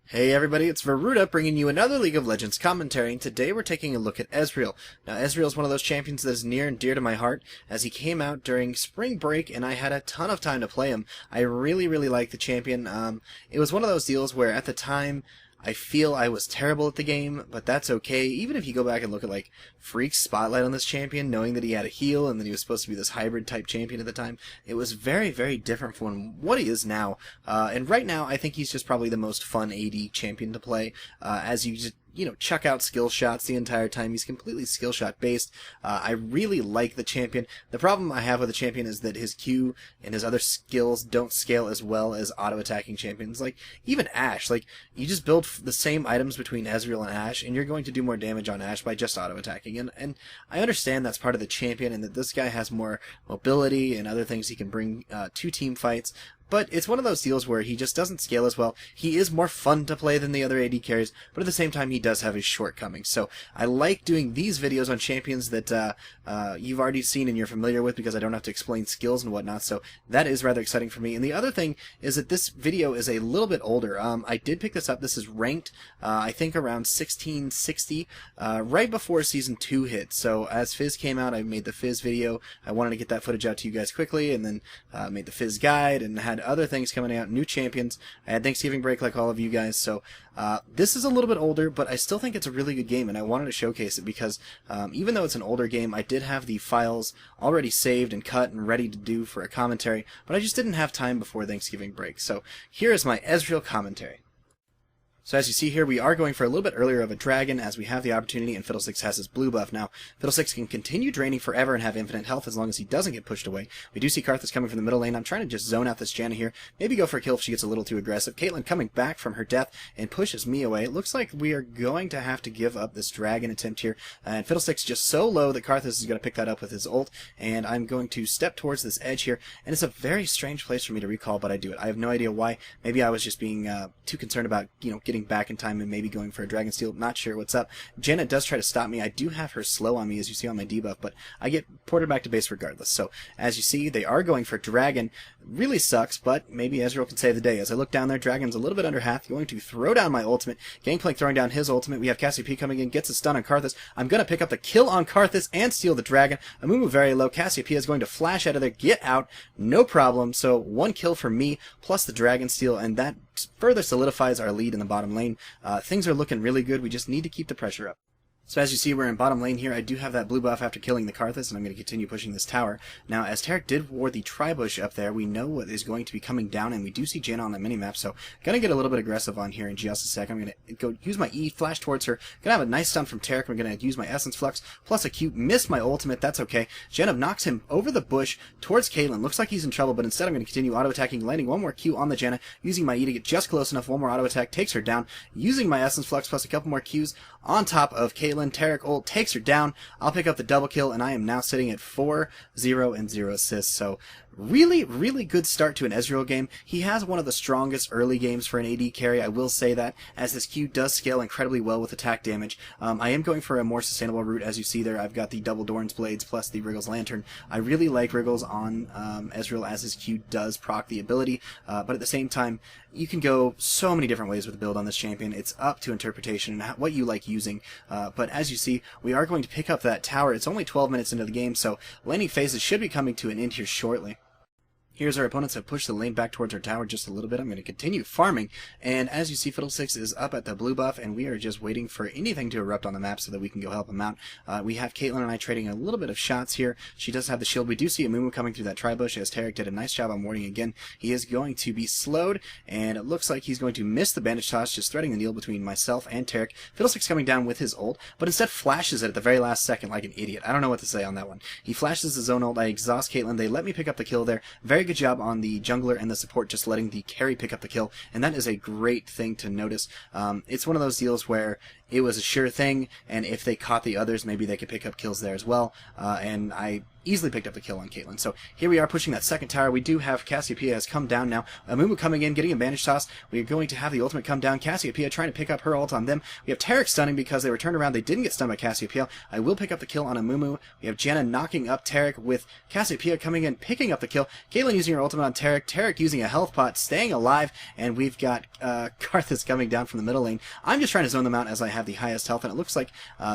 Hey everybody, it's Veruda bringing you another League of Legends commentary, and today we're taking a look at Ezreal. Now, Ezreal is one of those champions that is near and dear to my heart, as he came out during spring break and I had a ton of time to play him. I really like the champion. It was one of those deals where at the time, I feel I was terrible at the game, but that's okay. Even if you go back and look at like Freak's spotlight on this champion, knowing that he had a heal and that he was supposed to be this hybrid type champion at the time, it was very different from what he is now. And right now, I think he's just probably the most fun AD champion to play, as you just chuck out skill shots the entire time. He's completely skill shot based. I really like the champion. The problem I have with the champion is that his Q and his other skills don't scale as well as auto attacking champions. Like even Ashe, like you just build the same items between Ezreal and Ashe, and you're going to do more damage on Ashe by just auto attacking. And I understand that's part of the champion, and that this guy has more mobility and other things he can bring to team fights. But it's one of those deals where he just doesn't scale as well. He is more fun to play than the other AD carries, but at the same time he does have his shortcomings. So I like doing these videos on champions that you've already seen and you're familiar with, because I don't have to explain skills and whatnot. So that is rather exciting for me. And the other thing is that this video is a little bit older. I did pick this up. This is ranked, I think around 1660, right before Season 2 hit. So as Fizz came out, I made the Fizz video. I wanted to get that footage out to you guys quickly, and then made the Fizz guide and had other things coming out, new champions. I had Thanksgiving break like all of you guys, so this is a little bit older, but I still think it's a really good game, and I wanted to showcase it because even though it's an older game, I did have the files already saved and cut and ready to do for a commentary, but I just didn't have time before Thanksgiving break. So here is my Ezreal commentary. So as you see here, we are going for a little bit earlier of a dragon, as we have the opportunity, and Fiddlesticks has his blue buff. Now, Fiddlesticks can continue draining forever and have infinite health as long as he doesn't get pushed away. We do see Karthus coming from the middle lane. I'm trying to just zone out this Janna here, maybe go for a kill if she gets a little too aggressive. Caitlyn coming back from her death and pushes me away. It looks like we are going to have to give up this dragon attempt here, and Fiddlesticks just so low that Karthus is going to pick that up with his ult, and I'm going to step towards this edge here, and it's a very strange place for me to recall, but I do it. I have no idea why. Maybe I was just being too concerned about, getting back in time and maybe going for a Dragon Steel. Not sure what's up. Janna does try to stop me. I do have her slow on me, as you see on my debuff, but I get ported back to base regardless. So, as you see, they are going for Dragon. Really sucks, but maybe Ezreal can save the day. As I look down there, Dragon's a little bit under half, going to throw down my ultimate. Gangplank throwing down his ultimate. We have Cassiopeia coming in, gets a stun on Karthus. I'm going to pick up the kill on Karthus and steal the Dragon. Amumu very low. Cassiopeia is going to flash out of there, get out, no problem. So, one kill for me, plus the Dragon Steal, and that further solidifies our lead in the bottom lane. Things are looking really good. We just need to keep the pressure up. So as you see, we're in bottom lane here. I do have that blue buff after killing the Karthus, and I'm going to continue pushing this tower. Now, as Taric did ward the Tribush up there, we know what is going to be coming down, and we do see Janna on the minimap, so going to get a little bit aggressive on here in just a sec. I'm going to go use my E, flash towards her. Going to have a nice stun from Taric. I'm going to use my Essence Flux, plus a Q. Missed my ultimate, that's okay. Janna knocks him over the bush towards Caitlyn. Looks like he's in trouble, but instead I'm going to continue auto-attacking, landing one more Q on the Janna, using my E to get just close enough. One more auto-attack takes her down, using my Essence Flux, plus a couple more Qs on top of Caitlyn. Taric ult takes her down. I'll pick up the double kill, and I am now sitting at 4-0 and 0 assists. So really good start to an Ezreal game. He has one of the strongest early games for an AD carry, I will say that, as his Q does scale incredibly well with attack damage. I am going for a more sustainable route, as you see there. I've got the double Doran's Blades plus the Wriggle's Lantern. I really like Wriggles on Ezreal, as his Q does proc the ability, but at the same time, you can go so many different ways with the build on this champion. It's up to interpretation and what you like using, but as you see, we are going to pick up that tower. It's only 12 minutes into the game, so laning phases should be coming to an end here shortly. Here's our opponents have pushed the lane back towards our tower just a little bit. I'm going to continue farming, and as you see, Fiddlesticks is up at the blue buff, and we are just waiting for anything to erupt on the map so that we can go help him out. We have Caitlyn and I trading a little bit of shots here. She does have the shield. We do see Amumu coming through that Tribush, as Taric did a nice job on warding again. He is going to be slowed, and it looks like he's going to miss the bandage toss, just threading the needle between myself and Taric. Fiddlesticks coming down with his ult, but instead flashes it at the very last second like an idiot. I don't know what to say on that one. He flashes his own ult. I exhaust Caitlyn. They let me pick up the kill there. Very good job on the jungler and the support, just letting the carry pick up the kill, and that is a great thing to notice. It's one of those deals where it was a sure thing, and if they caught the others, maybe they could pick up kills there as well, and I easily picked up the kill on Caitlyn. So here we are pushing that second tower. We do have Cassiopeia has come down now. Amumu coming in, getting a bandage toss. We are going to have the ultimate come down. Cassiopeia trying to pick up her ult on them. We have Taric stunning because they were turned around. They didn't get stunned by Cassiopeia. I will pick up the kill on Amumu. We have Janna knocking up Taric with Cassiopeia coming in, picking up the kill. Caitlyn using her ultimate on Taric. Taric using a health pot, staying alive, and we've got Karthus coming down from the middle lane. I'm just trying to zone them out as I have the highest health, and it looks like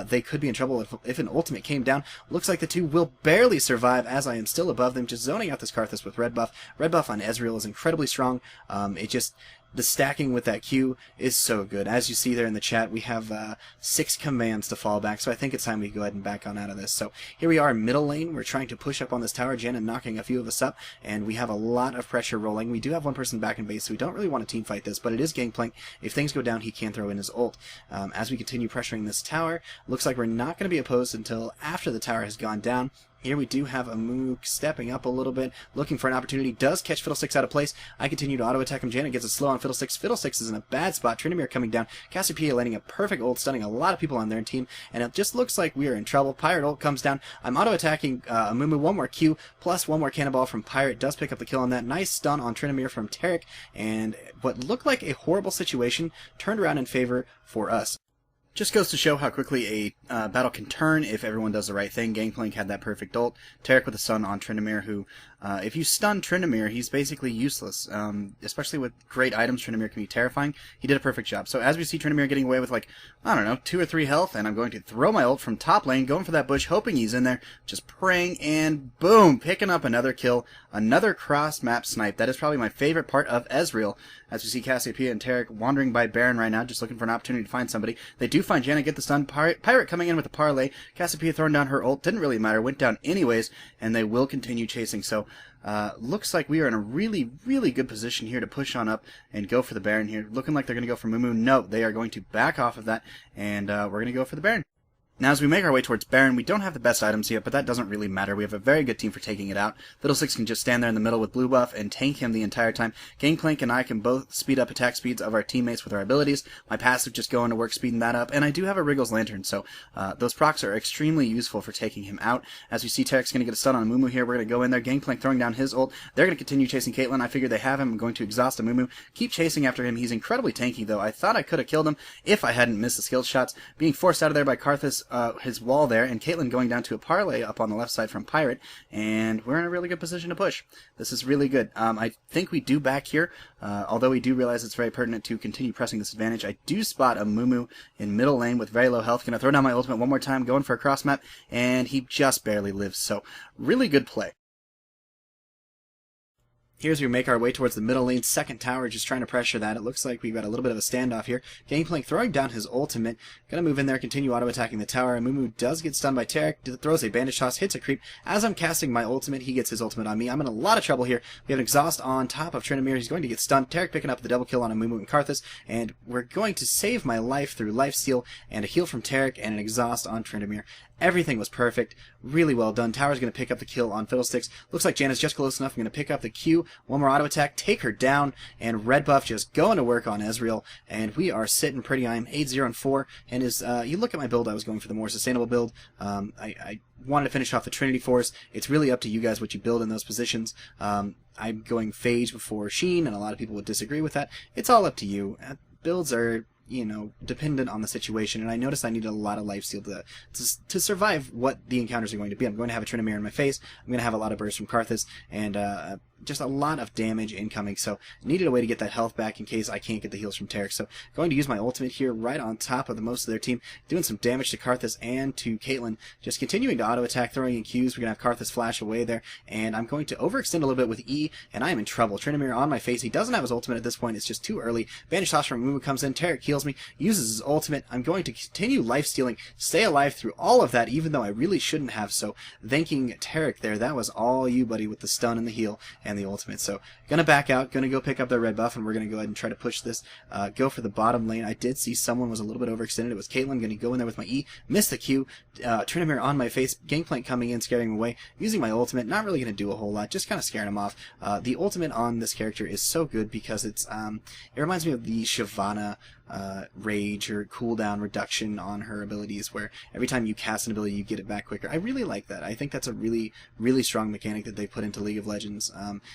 they could be in trouble if an ultimate came down. Looks like the two will barely survive as I am still above them, just zoning out this Karthus with red buff. Red buff on Ezreal is incredibly strong. The stacking with that Q is so good. As you see there in the chat, we have 6 commands to fall back, so I think it's time we go ahead and back on out of this. So here we are in middle lane. We're trying to push up on this tower, Janna knocking a few of us up, and we have a lot of pressure rolling. We do have one person back in base, so we don't really want to team fight this, but it is Gangplank. If things go down, he can throw in his ult. As we continue pressuring this tower, looks like we're not going to be opposed until after the tower has gone down. Here we do have Amumu stepping up a little bit, looking for an opportunity, does catch Fiddlesticks out of place. I continue to auto-attack him. Janna gets a slow on Fiddlesticks. Fiddlesticks is in a bad spot. Tryndamere coming down. Cassiopeia landing a perfect ult, stunning a lot of people on their team, and it just looks like we are in trouble. Pirate ult comes down. I'm auto-attacking Amumu. One more Q, plus one more cannonball from Pirate. Does pick up the kill on that. Nice stun on Tryndamere from Taric, and what looked like a horrible situation turned around in favor for us. Just goes to show how quickly a battle can turn if everyone does the right thing. Gangplank had that perfect ult. Taric with a stun on Tryndamere, who, if you stun Tryndamere, he's basically useless. Especially with great items, Tryndamere can be terrifying. He did a perfect job. So as we see Tryndamere getting away with, like, I don't know, 2 or 3 health, and I'm going to throw my ult from top lane, going for that bush, hoping he's in there, just praying, and boom, picking up another kill, another cross-map snipe. That is probably my favorite part of Ezreal. As we see Cassiopeia and Taric wandering by Baron right now, just looking for an opportunity to find somebody. They do find Janna, get the stun. Pirate coming in with a parlay. Cassiopeia throwing down her ult. Didn't really matter. Went down anyways, and they will continue chasing. So, looks like we are in a really, really good position here to push on up and go for the Baron here. Looking like they're going to go for Mumu. No, they are going to back off of that, and we're going to go for the Baron. Now, as we make our way towards Baron, we don't have the best items yet, but that doesn't really matter. We have a very good team for taking it out. Fiddlesticks can just stand there in the middle with blue buff and tank him the entire time. Gangplank and I can both speed up attack speeds of our teammates with our abilities. My passive just going to work speeding that up, and I do have a Wriggle's Lantern, so those procs are extremely useful for taking him out. As we see Taric's going to get a stun on Amumu here, we're going to go in there. Gangplank throwing down his ult. They're going to continue chasing Caitlyn. I figure they have him. I'm going to exhaust Amumu. Keep chasing after him. He's incredibly tanky, though. I thought I could have killed him if I hadn't missed the skill shots. Being forced out of there by Karthus, his wall there, and Caitlyn going down to a parlay up on the left side from Pirate, and we're in a really good position to push. This is really good. I think we do back here, although we do realize it's very pertinent to continue pressing this advantage. I do spot a Mumu in middle lane with very low health. Gonna throw down my ultimate one more time, going for a cross map, and he just barely lives, so really good play. Here's where we make our way towards the middle lane, second tower, just trying to pressure that. It looks like we've got a little bit of a standoff here. Gangplank throwing down his ultimate. Gonna move in there, continue auto-attacking the tower. Mumu does get stunned by Taric, throws a bandage toss, hits a creep. As I'm casting my ultimate, he gets his ultimate on me. I'm in a lot of trouble here. We have an exhaust on top of Tryndamere. He's going to get stunned. Taric picking up the double kill on Mumu and Karthus, and we're going to save my life through lifesteal and a heal from Taric and an exhaust on Tryndamere. Everything was perfect. Really well done. Tower's going to pick up the kill on Fiddlesticks. Looks like Janna's just close enough. I'm going to pick up the Q. One more auto attack. Take her down. And red buff just going to work on Ezreal. And we are sitting pretty. I'm 8-0-4. And as you look at my build, I was going for the more sustainable build. I wanted to finish off the Trinity Force. It's really up to you guys what you build in those positions. I'm going Phage before Sheen, and a lot of people would disagree with that. It's all up to you. Builds are, you know, dependent on the situation, and I noticed I needed a lot of lifesteal to survive what the encounters are going to be. I'm going to have a Tryndamere in my face, I'm going to have a lot of bursts from Karthus, and just a lot of damage incoming, so needed a way to get that health back in case I can't get the heals from Taric. So going to use my ultimate here right on top of the most of their team, doing some damage to Karthus and to Caitlyn, just continuing to auto-attack, throwing in Qs. We're going to have Karthus flash away there, and I'm going to overextend a little bit with E, and I am in trouble. Tryndamere on my face. He doesn't have his ultimate at this point. It's just too early. Bandage toss from Mumu comes in. Taric heals me, uses his ultimate. I'm going to continue life-stealing, stay alive through all of that, even though I really shouldn't have, so thanking Taric there. That was all you, buddy, with the stun and the heal. and the ultimate. So gonna back out, gonna go pick up their red buff, and we're gonna go ahead and try to push this, go for the bottom lane. I did see someone was a little bit overextended. It was Caitlyn. Gonna go in there with my E, miss the Q, Tryndamere on my face, Gangplank coming in, scaring him away, using my ultimate, not really gonna do a whole lot, just kind of scaring him off. The ultimate on this character is so good because it reminds me of the Shyvana rage or cooldown reduction on her abilities, where every time you cast an ability you get it back quicker. I really like that. I think that's a really strong mechanic that they put into League of Legends.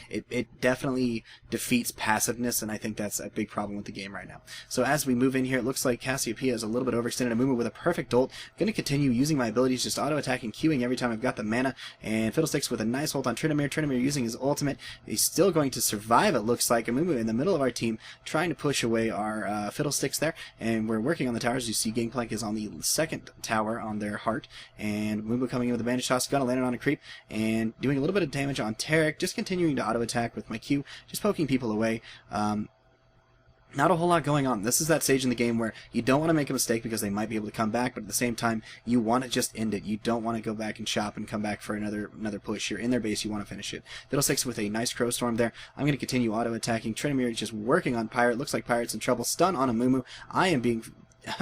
It definitely defeats passiveness, and I think that's a big problem with the game right now. So as we move in here, it looks like Cassiopeia is a little bit overextended. Amumu with a perfect ult. Going to continue using my abilities, just auto attacking, queuing every time I've got the mana, and Fiddlesticks with a nice ult on Tryndamere. Tryndamere using his ultimate. He's still going to survive, it looks like. Amumu in the middle of our team trying to push away our Fiddlesticks there, and we're working on the towers. You see Gangplank is on the second tower on their heart, and Mumbo coming in with a bandage toss, gonna land it on a creep, and doing a little bit of damage on Taric, just continuing to auto attack with my Q, just poking people away. Not a whole lot going on. This is that stage in the game where you don't want to make a mistake because they might be able to come back, but at the same time, you want to just end it. You don't want to go back and shop and come back for another push. You're in their base, you want to finish it. Fiddlesticks with a nice Crow Storm there. I'm going to continue auto-attacking. Tryndamere just working on Pirate. Looks like Pirate's in trouble. Stun on Amumu. I am being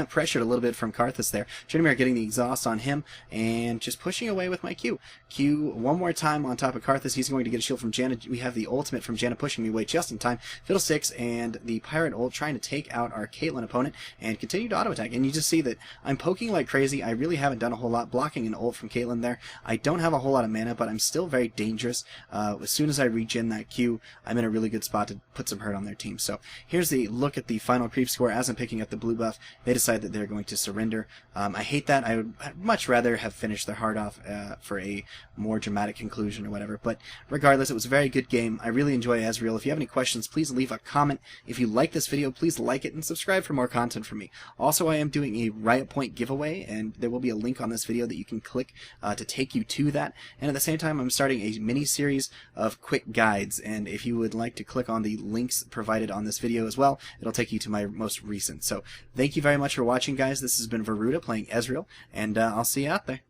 pressured a little bit from Karthus there. Tryndamere getting the exhaust on him and just pushing away with my Q. Q one more time on top of Karthus. He's going to get a shield from Janna. We have the ultimate from Janna pushing me away just in time. Fiddlesticks and the Pirate ult trying to take out our Caitlyn opponent and continue to auto attack. And you just see that I'm poking like crazy. I really haven't done a whole lot blocking an ult from Caitlyn there. I don't have a whole lot of mana, but I'm still very dangerous. As soon as I regen that Q, I'm in a really good spot to put some hurt on their team. So here's the look at the final creep score. As I'm picking up the blue buff, they decide that they're going to surrender. I hate that. I would much rather have finished their heart off for a more dramatic conclusion or whatever. But regardless, it was a very good game. I really enjoy Ezreal. If you have any questions, please leave a comment. If you like this video, please like it and subscribe for more content from me. Also, I am doing a Riot Point giveaway, and there will be a link on this video that you can click to take you to that. And at the same time, I'm starting a mini-series of quick guides, and if you would like to click on the links provided on this video as well, it'll take you to my most recent. So thank you very much for watching, guys. This has been Varuda playing Ezreal, and I'll see you out there.